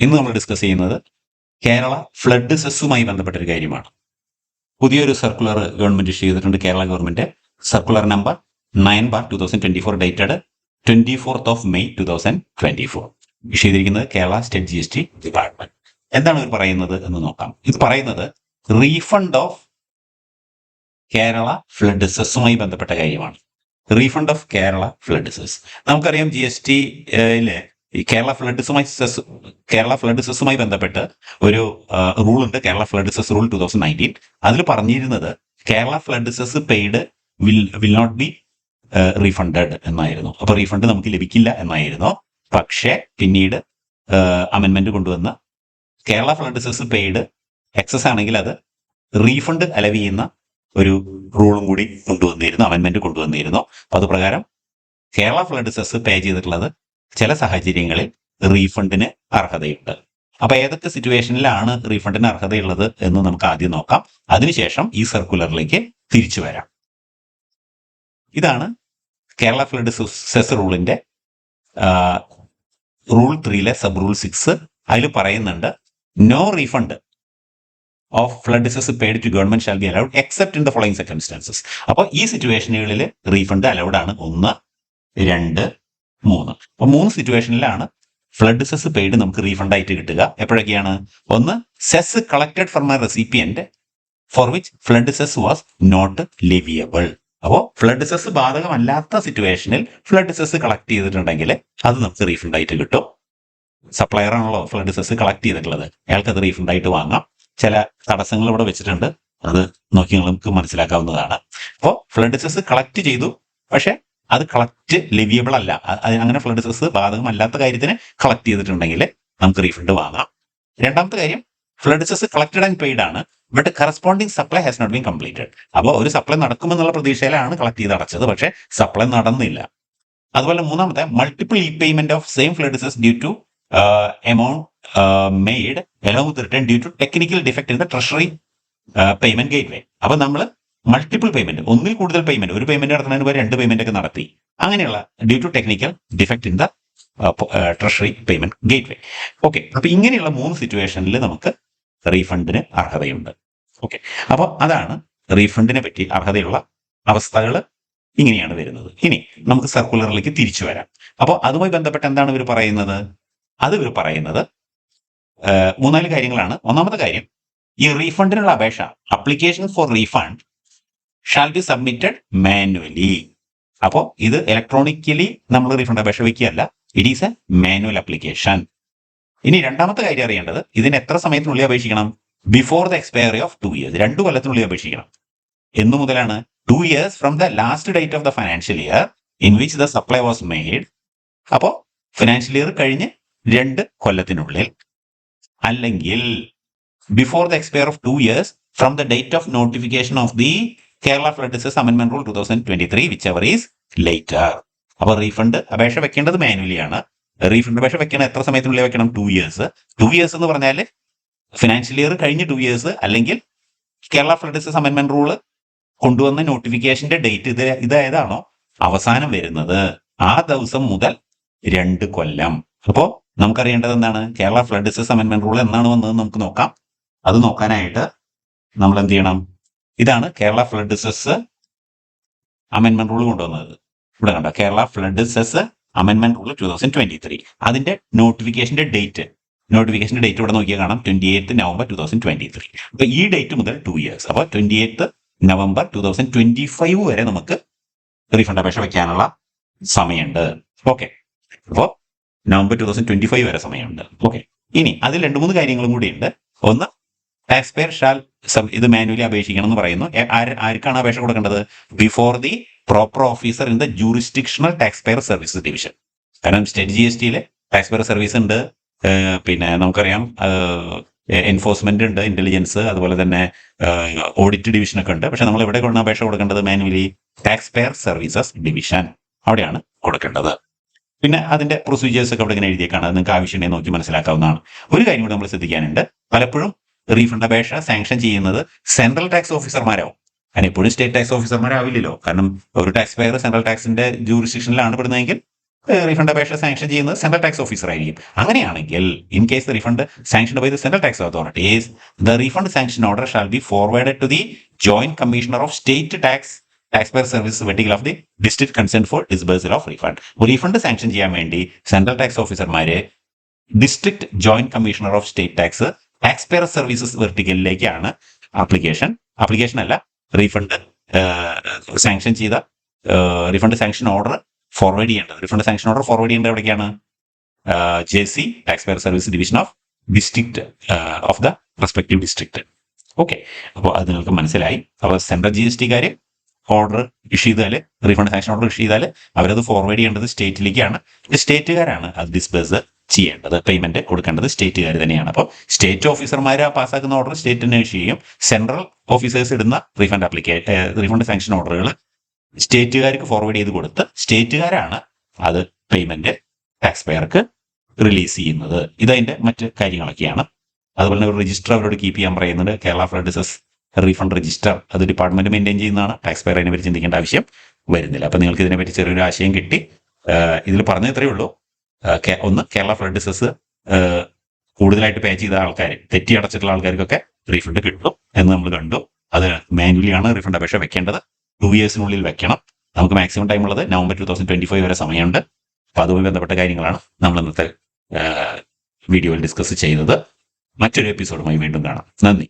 ഇന്ന് നമ്മൾ ഡിസ്കസ് ചെയ്യുന്നത് കേരള ഫ്ലഡ് സെസ്സുമായി ബന്ധപ്പെട്ട ഒരു കാര്യമാണ്. പുതിയൊരു സർക്കുലർ ഗവൺമെന്റ് ഇഷ്യൂ ചെയ്തിട്ടുണ്ട്. Kerala government circular number 9/2024 dated 24th May 2024 issue ചെയ്തിരിക്കുന്നത് കേരള സ്റ്റേറ്റ് GST ഡിപ്പാർട്ട്മെന്റ്. എന്താണ് ഇവർ പറയുന്നത് എന്ന് നോക്കാം. ഇത് പറയുന്നത് റീഫണ്ട് ഓഫ് കേരള ഫ്ലഡ് സെസ്സുമായി ബന്ധപ്പെട്ട കാര്യമാണ്. Refund of Kerala flood cess. നമുക്കറിയാം GST-യിലെ ഈ കേരള ഫ്ലഡ് സെസ്സുമായി ബന്ധപ്പെട്ട് ഒരു റൂൾ ഉണ്ട്, കേരള ഫ്ലഡ് സെസ് റൂൾ 2019. അതിൽ പറഞ്ഞിരുന്നത് Kerala flood cess paid will not be refunded എന്നായിരുന്നു. അപ്പൊ റീഫണ്ട് നമുക്ക് ലഭിക്കില്ല എന്നായിരുന്നു. പക്ഷേ പിന്നീട് അമെന്റ്മെന്റ് കൊണ്ടുവന്ന് Kerala flood cess paid excess ആണെങ്കിൽ അത് റീഫണ്ട് അലവ് ചെയ്യുന്ന ഒരു റൂളും കൂടി കൊണ്ടുവന്നിരുന്നു, അമെന്റ്മെന്റ് കൊണ്ടുവന്നിരുന്നു. അപ്പൊ അത് പ്രകാരം കേരള ഫ്ലഡ് സെസ് പേ ചെയ്തിട്ടുള്ളത് ചില സാഹചര്യങ്ങളിൽ റീഫണ്ടിന് അർഹതയുണ്ട്. അപ്പൊ ഏതൊക്കെ സിറ്റുവേഷനിലാണ് റീഫണ്ടിന് അർഹതയുള്ളത് എന്ന് നമുക്ക് ആദ്യം നോക്കാം. അതിനുശേഷം ഈ സർക്കുലറിലേക്ക് തിരിച്ചു വരാം. ഇതാണ് കേരള ഫ്ലഡ് സെസ് റൂളിന്റെ റൂൾ 3-ലെ സബ് റൂൾ 6. അതിൽ പറയുന്നുണ്ട് no refund of flood cess paid to government shall be allowed except in the following circumstances. അപ്പോൾ ഈ സിറ്റുവേഷനുകളിൽ റീഫണ്ട് അലൗഡ് ആണ്. 1, 2, 3. അപ്പൊ 3 സിറ്റുവേഷനിലാണ് ഫ്ലഡ് സെസ് പെയ്ഡ് നമുക്ക് റീഫണ്ട് ആയിട്ട് കിട്ടുക. എപ്പോഴൊക്കെയാണ്? 1, cess collected from a recipient for which flood cess was not leviable. അപ്പോൾ ഫ്ലഡ് സെസ് ബാധകമല്ലാത്ത സിറ്റുവേഷനിൽ ഫ്ലഡ് സെസ് കളക്ട് ചെയ്തിട്ടുണ്ടെങ്കിൽ അത് നമുക്ക് റീഫണ്ട് ആയിട്ട് കിട്ടും. സപ്ലയർ ആണല്ലോ ഫ്ലഡ് സെസ് കളക്ട് ചെയ്തിട്ടുള്ളത്, അയാൾക്ക് അത് റീഫണ്ട് ആയിട്ട് വാങ്ങാം. ചില തടസ്സങ്ങൾ ഇവിടെ വെച്ചിട്ടുണ്ട്, അത് നോക്കി നമുക്ക് മനസ്സിലാക്കാവുന്നതാണ്. അപ്പോൾ ഫ്ലഡ് സെസ് കളക്ട് ചെയ്തു, പക്ഷെ അത് കളക്ട് ലെവിയബിൾ അല്ല. അങ്ങനെ ഫ്ലഡ് സെസ് ബാധകമല്ലാത്ത കാര്യത്തിന് കളക്ട് ചെയ്തിട്ടുണ്ടെങ്കിൽ നമുക്ക് റീഫണ്ട് വാങ്ങാം. രണ്ടാമത്തെ കാര്യം, flood cess collected and paid ആണ്, but corresponding supply has not been completed. അപ്പോൾ ഒരു സപ്ലൈ നടക്കുമെന്നുള്ള പ്രതീക്ഷയിലാണ് കളക്ട് ചെയ്ത് അടച്ചത്, പക്ഷെ സപ്ലൈ നടന്നില്ല. അതുപോലെ മൂന്നാമത്തെ, multiple e payment of same flood cess due to amount made along with return due to technical defect in the treasury payment gateway. അപ്പൊ നമ്മൾ മൾട്ടിപ്പിൾ പേയ്മെന്റ്, ഒന്നിൽ കൂടുതൽ പേയ്മെന്റ്, ഒരു പേയ്മെന്റ് നടത്തുന്നതിന് പോലെ 2 പേയ്മെന്റ് ഒക്കെ നടത്തി, അങ്ങനെയുള്ള due to technical defect in the treasury payment gateway. Okay, അപ്പൊ ഇങ്ങനെയുള്ള 3 സിറ്റുവേഷനിൽ നമുക്ക് റീഫണ്ടിന് അർഹതയുണ്ട്. ഓക്കെ, അപ്പോൾ അതാണ് റീഫണ്ടിനെ പറ്റി അർഹതയുള്ള അവസ്ഥകൾ ഇങ്ങനെയാണ് വരുന്നത്. ഇനി നമുക്ക് സർക്കുലറിലേക്ക് തിരിച്ചു വരാം. അപ്പോൾ അതുമായി ബന്ധപ്പെട്ട് എന്താണ് ഇവർ പറയുന്നത്? അത് ഇവർ പറയുന്നത് 3-4 കാര്യങ്ങളാണ്. ഒന്നാമത്തെ കാര്യം, ഈ റീഫണ്ടിനുള്ള അപേക്ഷ, application for refund shall be submitted manually. അപ്പോൾ ഇത് ഇലക്ട്രോണിക്കലി നമ്മൾ റീഫണ്ട് അപേക്ഷ വയ്ക്കുകയല്ല, it is a manual application. ഇനി രണ്ടാമത്തെ കാര്യം അറിയേണ്ടത്, ഇതിന് എത്ര സമയത്തിനുള്ളിൽ അപേക്ഷിക്കണം? Before the expiry of 2 years, 2 കൊല്ലത്തിനുള്ളിൽ അപേക്ഷിക്കണം. എന്നു മുതലാണ്? 2 years from the last date of the financial year in which the supply was made. അപ്പോൾ ഫിനാൻഷ്യൽ ഇയർ കഴിഞ്ഞ് 2 കൊല്ലത്തിനുള്ളിൽ, അല്ലെങ്കിൽ before the expire of 2 years from the date of notification of the Kerala flood cess amendment rule 2023 which ever is later. അപ്പോൾ refund അപേക്ഷ വെക്കേണ്ടത് manually ആണ്. Refund അപേക്ഷ വെക്കണം എത്ര സമയത്തിനുള്ളിൽ വെക്കണം? 2 years. 2 years എന്ന് പറഞ്ഞാൽ ഫിനാൻഷ്യൽ ഇയർ കഴിഞ്ഞ് 2 years, അല്ലെങ്കിൽ Kerala flood cess amendment rule കൊണ്ടുവന്ന നോട്ടിഫിക്കേഷന്റെ ഡേറ്റ് ഇതായതാണോ അവസാനം വരുന്നത്, ആ ദിവസം മുതൽ 2 കൊല്ലം. അപ്പോൾ നമുക്കറിയേണ്ടത് എന്താണ്? Kerala flood cess amendment rule എന്നാണ് വന്നത് നമുക്ക് നോക്കാം. അത് നോക്കാനായിട്ട് നമ്മൾ എന്ത് ചെയ്യണം? ഇതാണ് Kerala flood cess amendment rule കൊണ്ടുവന്നത്. ഇവിടെ കണ്ടോ, Kerala flood cess amendment rule 2023. അതിന്റെ നോട്ടിഫിക്കേഷന്റെ ഡേറ്റ് ഇവിടെ നോക്കിയാൽ കാണാം, 28 November 2023. അപ്പൊ ഈ ഡേറ്റ് മുതൽ 2 years. അപ്പോൾ 28 November 2025 വരെ നമുക്ക് റീഫണ്ട് അപേക്ഷ വെക്കാനുള്ള സമയമുണ്ട്. ഓക്കെ, അപ്പോൾ November 2025 വരെ സമയമുണ്ട്. ഓക്കെ, ഇനി അതിൽ 2-3 കാര്യങ്ങളും കൂടി ഉണ്ട്. ഒന്ന്, ടാക്സ് പെയർ ഷാൽ ഇത് മാനുവലി അപേക്ഷിക്കണം എന്ന് പറയുന്നു. ആർക്കാണ് അപേക്ഷ കൊടുക്കേണ്ടത്? Before the proper officer in the jurisdictional tax pair services division. കാരണം സ്റ്റേറ്റ് GST-യിലെ ടാക്സ് പെയർ സർവീസ് ഉണ്ട്, പിന്നെ നമുക്കറിയാം എൻഫോഴ്സ്മെന്റ് ഉണ്ട്, ഇന്റലിജൻസ്, അതുപോലെ തന്നെ ഓഡിറ്റ് ഡിവിഷനൊക്കെ ഉണ്ട്. പക്ഷെ നമ്മൾ എവിടെ കൊണ്ട് അപേക്ഷ കൊടുക്കേണ്ടത്? Manually tax pair services division, അവിടെയാണ് കൊടുക്കേണ്ടത്. പിന്നെ അതിന്റെ പ്രൊസീജിയേഴ്സ് ഒക്കെ അവിടെ ഇങ്ങനെ എഴുതിയേക്കാണ്, നിങ്ങൾക്ക് ആവശ്യമുണ്ടെങ്കിൽ നോക്കി മനസ്സിലാക്കാവുന്നതാണ്. ഒരു കാര്യം കൂടി നമ്മൾ ശ്രദ്ധിക്കാനുണ്ട്, പലപ്പോഴും റീഫണ്ട് അപേക്ഷ സാങ്ഷൻ ചെയ്യുന്നത് സെൻട്രൽ ടാക്സ് ഓഫീസർമാരാവും. കാരണം എപ്പോഴും സ്റ്റേറ്റ് ടാക്സ് ഓഫീസർമാരാവില്ലല്ലോ. കാരണം ഒരു ടാക്സ് പെയർ സെൻട്രൽ ടാക്സിന്റെ ജൂറിസ്ഡിക്ഷനിലാണ് പെടുന്നതെങ്കിൽ റീഫണ്ട് അപേക്ഷ സാങ്ഷൻ ചെയ്യുന്നത് സെൻട്രൽ ടാക്സ് ഓഫീസർ ആയിരിക്കും. അങ്ങനെയാണെങ്കിൽ in case the refund sanction by the central tax authorities, the refund sanction order shall be forwarded to the joint commissioner of state tax service vertical of the district concern for disbursal of refund. Refund sanction ചെയ്യാൻ വേണ്ടി central tax ഓഫീസർമാര് district joint commissioner of state taxpayer services വെർട്ടിക്കലിലേക്കാണ് application അല്ല, refund sanction ചെയ്ത refund sanction order forward ചെയ്യേണ്ടത്. Refund sanction order forward ചെയ്യേണ്ടത് എവിടേക്കാണ്? JC tax pair service division of district of the respective district. Okay, അപ്പോൾ അത് നിങ്ങൾക്ക് മനസ്സിലായി. അപ്പോൾ സെൻട്രൽ GST ഓർഡർ ഇഷ്യൂ ചെയ്താൽ, റീഫണ്ട് സാങ്ഷൻ ഓർഡർ ഇഷ്യൂ ചെയ്താൽ അവരത് ഫോർവേഡ് ചെയ്യേണ്ടത് സ്റ്റേറ്റിലേക്കാണ്. സ്റ്റേറ്റുകാരാണ് അത് ഡിസ്ബേഴ്സ് ചെയ്യേണ്ടത്, പേയ്മെന്റ് കൊടുക്കേണ്ടത് സ്റ്റേറ്റുകാർ തന്നെയാണ്. അപ്പോൾ സ്റ്റേറ്റ് ഓഫീസർമാർ പാസ്സാക്കുന്ന ഓർഡർ സ്റ്റേറ്റിന് ഇഷ്യൂ ചെയ്യും. സെൻട്രൽ ഓഫീസേഴ്സ് ഇടുന്ന റീഫണ്ട് സാങ്ഷൻ ഓർഡറുകൾ സ്റ്റേറ്റുകാർക്ക് ഫോർവേഡ് ചെയ്ത് കൊടുത്ത് സ്റ്റേറ്റുകാരാണ് അത് പേയ്മെന്റ് ടാക്സ് പെയർക്ക് റിലീസ് ചെയ്യുന്നത്. ഇതതിന്റെ മറ്റ് കാര്യങ്ങളൊക്കെയാണ്. അതുപോലെ തന്നെ ഒരു രജിസ്റ്റർ അവരോട് കീപ്പ് ചെയ്യാൻ പറയുന്നത്. കേരള ഫ്ലഡ് ഡിസസ് റീഫണ്ട് രജിസ്റ്റർ അത് ഡിപ്പാർട്ട്മെന്റ് മെയിൻറ്റെയിൻ ചെയ്യുന്നതാണ്. ടാക്സ് പെയർ അതിനെപ്പറ്റി ചിന്തിക്കേണ്ട ആവശ്യം വരുന്നില്ല. അപ്പം നിങ്ങൾക്ക് ഇതിനെപ്പറ്റി ചെറിയൊരു ആശയം കിട്ടി. ഇതിൽ പറഞ്ഞത്രേ ഉള്ളൂ. ഒന്ന്, കേരള ഫ്ലഡ് ഡിസസ് കൂടുതലായിട്ട് പേ ചെയ്ത ആൾക്കാർ, തെറ്റി അടച്ചിട്ടുള്ള ആൾക്കാർക്കൊക്കെ റീഫണ്ട് കിട്ടും എന്ന് നമ്മൾ കണ്ടു. അത് മാനുവലി ആണ് റീഫണ്ട് അപേക്ഷ വെക്കേണ്ടത്. 2 ഇയേഴ്സിനുള്ളിൽ വെക്കണം. നമുക്ക് മാക്സിമം ടൈം ഉള്ളത് നവംബർ 2025 വരെ സമയമുണ്ട്. അപ്പോൾ അതുമായി ബന്ധപ്പെട്ട കാര്യങ്ങളാണ് നമ്മൾ ഇന്നത്തെ വീഡിയോയിൽ ഡിസ്കസ് ചെയ്തത്. മറ്റൊരു എപ്പിസോഡുമായി വീണ്ടും കാണാം. നന്ദി.